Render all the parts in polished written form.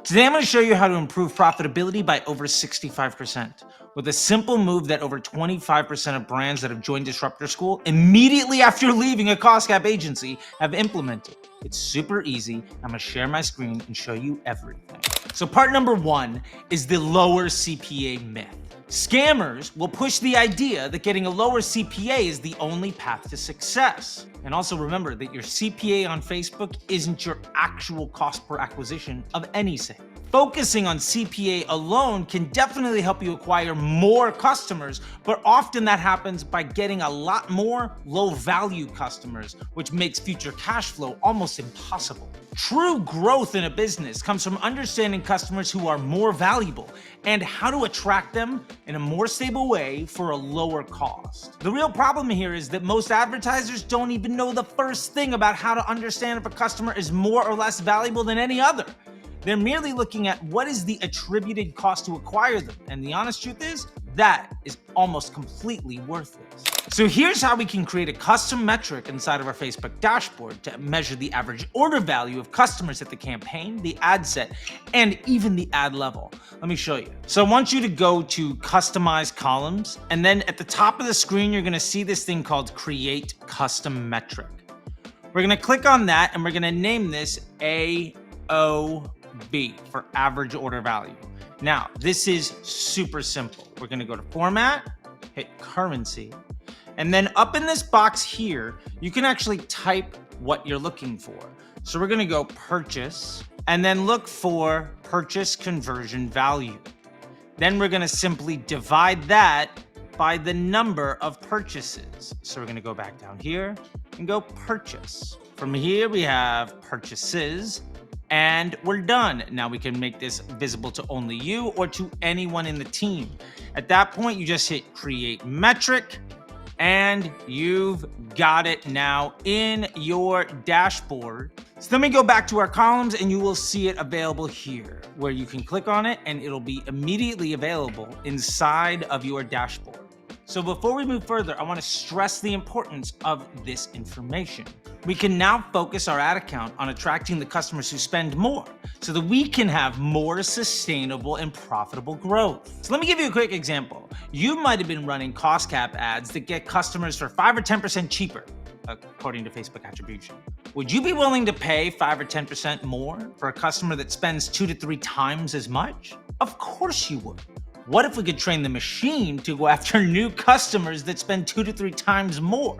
Today, I'm going to show you how to improve profitability by over 65% with a simple move that over 25% of brands that have joined Disruptor School immediately after leaving a cost cap agency have implemented. It's super easy. I'm going to share my screen and show you everything. So part number one is the lower CPA myth. Scammers will push the idea that getting a lower CPA is the only path to success. And also remember that your CPA on Facebook isn't your actual cost per acquisition of any sale. Focusing on CPA alone can definitely help you acquire more customers, but often that happens by getting a lot more low-value customers, which makes future cash flow almost impossible. True growth in a business comes from understanding customers who are more valuable and how to attract them in a more stable way for a lower cost. The real problem here is that most advertisers don't even know the first thing about how to understand if a customer is more or less valuable than any other. They're merely looking at what is the attributed cost to acquire them, and the honest truth is, that is almost completely worthless. So here's how we can create a custom metric inside of our Facebook dashboard to measure the average order value of customers at the campaign, the ad set, and even the ad level. Let me show you. So I want you to go to Customize Columns, and then at the top of the screen, you're gonna see this thing called Create Custom Metric. We're gonna click on that, and we're gonna name this AOV for average order value. Now, this is super simple. We're gonna go to Format, hit Currency, and then up in this box here, you can actually type what you're looking for. So we're gonna go Purchase, and then look for Purchase Conversion Value. Then we're gonna simply divide that by the number of purchases. So we're gonna go back down here and go Purchase. From here, we have Purchases, and we're done. Now we can make this visible to only you or to anyone in the team. At that point, you just hit Create Metric, and you've got it now in your dashboard. So let me go back to our columns, and you will see it available here, where you can click on it and it'll be immediately available inside of your dashboard. So before we move further, I want to stress the importance of this information. We can now focus our ad account on attracting the customers who spend more so that we can have more sustainable and profitable growth. So let me give you a quick example. You might have been running cost cap ads that get customers for 5 or 10% cheaper, according to Facebook attribution. Would you be willing to pay 5 or 10% more for a customer that spends 2 to 3 times as much? Of course you would. What if we could train the machine to go after new customers that spend 2 to 3 times more?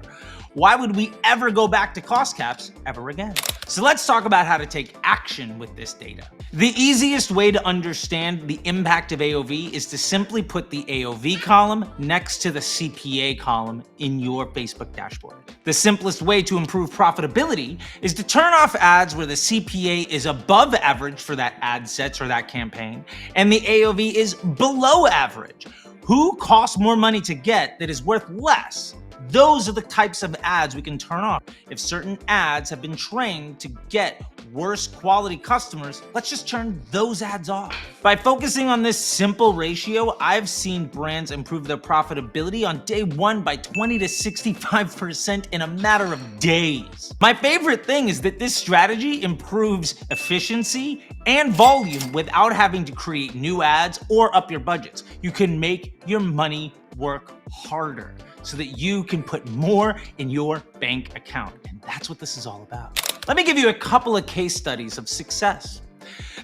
Why would we ever go back to cost caps ever again? So let's talk about how to take action with this data. The easiest way to understand the impact of AOV is to simply put the AOV column next to the CPA column in your Facebook dashboard. The simplest way to improve profitability is to turn off ads where the CPA is above average for that ad sets or that campaign, and the AOV is below average. Who costs more money to get that is worth less? Those are the types of ads we can turn off. If certain ads have been trained to get worse quality customers, let's just turn those ads off. By focusing on this simple ratio, I've seen brands improve their profitability on day one by 20 to 65% in a matter of days. My favorite thing is that this strategy improves efficiency and volume without having to create new ads or up your budgets. You can make your money work harder so that you can put more in your bank account. And that's what this is all about. Let me give you a couple of case studies of success.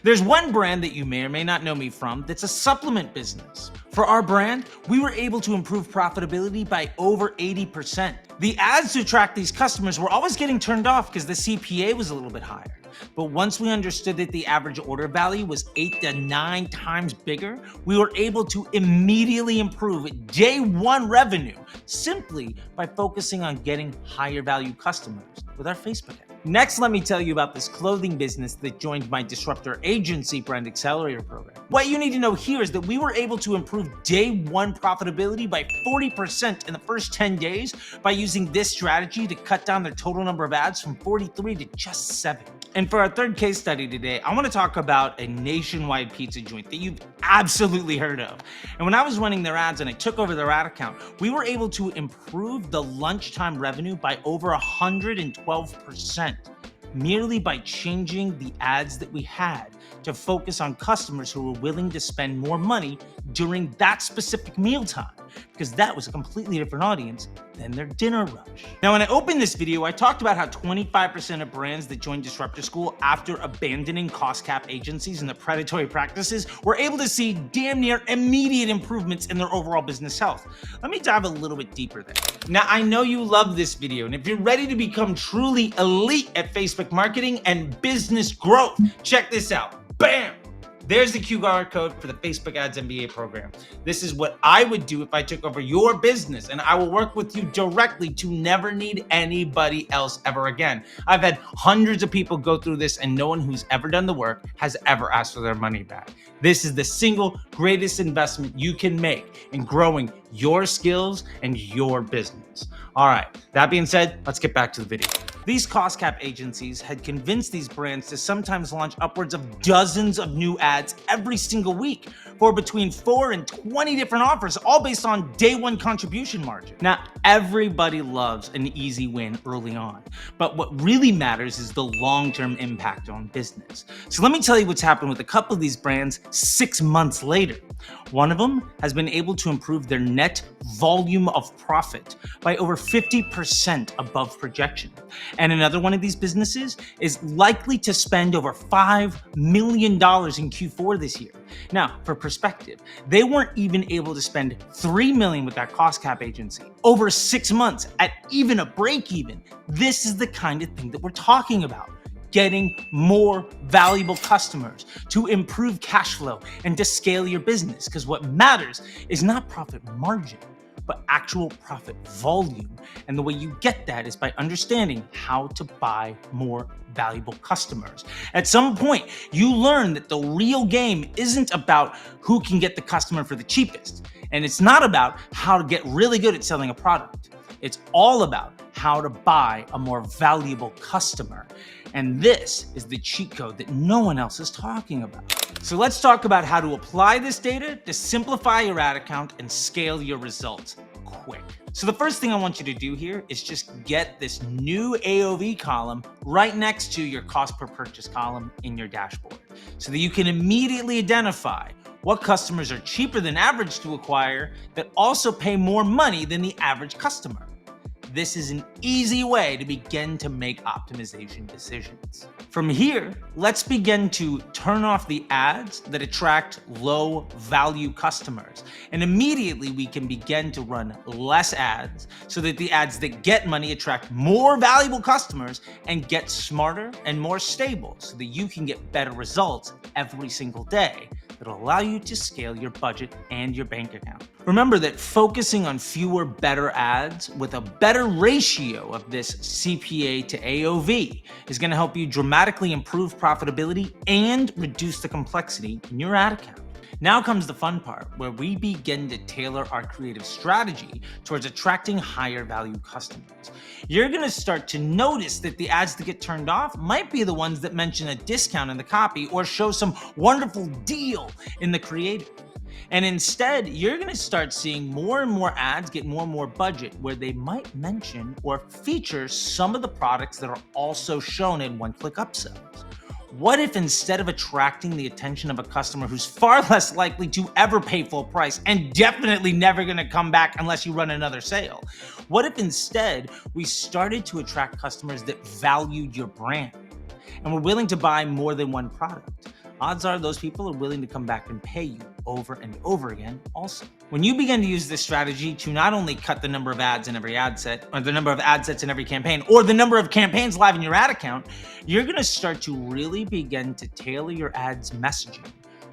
There's one brand that you may or may not know me from that's a supplement business. For our brand, we were able to improve profitability by over 80%. The ads to attract these customers were always getting turned off because the CPA was a little bit higher. But once we understood that the average order value was 8 to 9 times bigger, we were able to immediately improve day one revenue simply by focusing on getting higher value customers with our Facebook ad. Next, let me tell you about this clothing business that joined my Disruptor Agency Brand Accelerator program. What you need to know here is that we were able to improve day one profitability by 40% in the first 10 days by using this strategy to cut down their total number of ads from 43 to just 7. And for our third case study today, I want to talk about a nationwide pizza joint that you've absolutely heard of. And when I was running their ads and I took over their ad account, we were able to improve the lunchtime revenue by over 112%. Merely by changing the ads that we had to focus on customers who were willing to spend more money during that specific mealtime, because that was a completely different audience than their dinner rush. Now, when I opened this video, I talked about how 25% of brands that joined Disruptor School after abandoning cost cap agencies and the predatory practices were able to see damn near immediate improvements in their overall business health. Let me dive a little bit deeper there. Now, I know you love this video, and if you're ready to become truly elite at Facebook marketing and business growth, check this out. Bam! There's the QR code for the Facebook Ads MBA program. This is what I would do if I took over your business, and I will work with you directly to never need anybody else ever again. I've had hundreds of people go through this, and no one who's ever done the work has ever asked for their money back. This is the single greatest investment you can make in growing your skills and your business. All right, that being said, let's get back to the video. These cost cap agencies had convinced these brands to sometimes launch upwards of dozens of new ads every single week for between 4 and 20 different offers, all based on day one contribution margin. Now, everybody loves an easy win early on, but what really matters is the long-term impact on business. So let me tell you what's happened with a couple of these brands 6 months later. One of them has been able to improve their net volume of profit by over 50% above projection. And another one of these businesses is likely to spend over $5 million in Q4 this year. Now, for perspective, they weren't even able to spend $3 million with that cost cap agency over 6 months at even a break even. This is the kind of thing that we're talking about. Getting more valuable customers to improve cash flow and to scale your business. Because what matters is not profit margin, but actual profit volume. And the way you get that is by understanding how to buy more valuable customers. At some point, you learn that the real game isn't about who can get the customer for the cheapest. And it's not about how to get really good at selling a product. It's all about how to buy a more valuable customer. And this is the cheat code that no one else is talking about. So let's talk about how to apply this data to simplify your ad account and scale your results quick. So the first thing I want you to do here is just get this new AOV column right next to your cost per purchase column in your dashboard so that you can immediately identify what customers are cheaper than average to acquire that also pay more money than the average customer. This is an easy way to begin to make optimization decisions. From here, let's begin to turn off the ads that attract low value customers. And immediately we can begin to run less ads so that the ads that get money attract more valuable customers and get smarter and more stable so that you can get better results every single day that'll allow you to scale your budget and your bank account. Remember that focusing on fewer, better ads with a better ratio of this CPA to AOV is going to help you dramatically improve profitability and reduce the complexity in your ad account. Now comes the fun part, where we begin to tailor our creative strategy towards attracting higher value customers. You're going to start to notice that the ads that get turned off might be the ones that mention a discount in the copy or show some wonderful deal in the creative. And instead, you're going to start seeing more and more ads get more and more budget where they might mention or feature some of the products that are also shown in one-click upsells. What if instead of attracting the attention of a customer who's far less likely to ever pay full price and definitely never going to come back unless you run another sale? What if instead we started to attract customers that valued your brand and were willing to buy more than one product? Odds are those people are willing to come back and pay you over and over again also. When you begin to use this strategy to not only cut the number of ads in every ad set, or the number of ad sets in every campaign, or the number of campaigns live in your ad account, you're going to start to really begin to tailor your ads messaging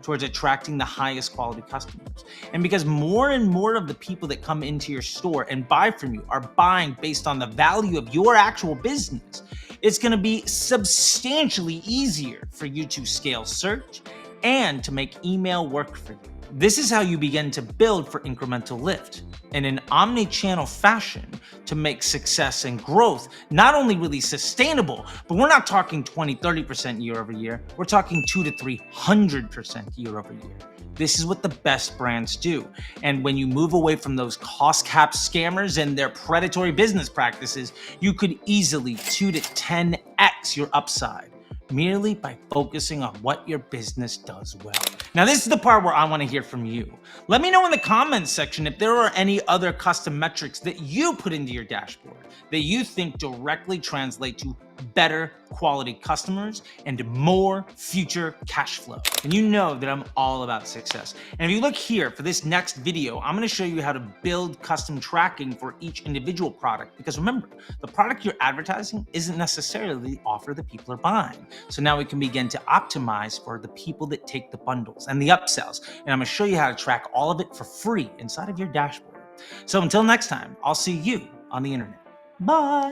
towards attracting the highest quality customers. And because more and more of the people that come into your store and buy from you are buying based on the value of your actual business, it's going to be substantially easier for you to scale search and to make email work for you. This is how you begin to build for incremental lift in an omni-channel fashion to make success and growth not only really sustainable, but we're not talking 20-30% year over year. We're talking 200 to 300% year over year. This is what the best brands do. And when you move away from those cost cap scammers and their predatory business practices, you could easily 2 to 10x your upside merely by focusing on what your business does well. Now, this is the part where I want to hear from you. Let me know in the comments section if there are any other custom metrics that you put into your dashboard that you think directly translate to better quality customers and more future cash flow. And you know that I'm all about success. And if you look here for this next video, I'm going to show you how to build custom tracking for each individual product. Because remember, the product you're advertising isn't necessarily the offer that people are buying. So now we can begin to optimize for the people that take the bundles and the upsells. And I'm going to show you how to track all of it for free inside of your dashboard. So until next time, I'll see you on the internet. Bye.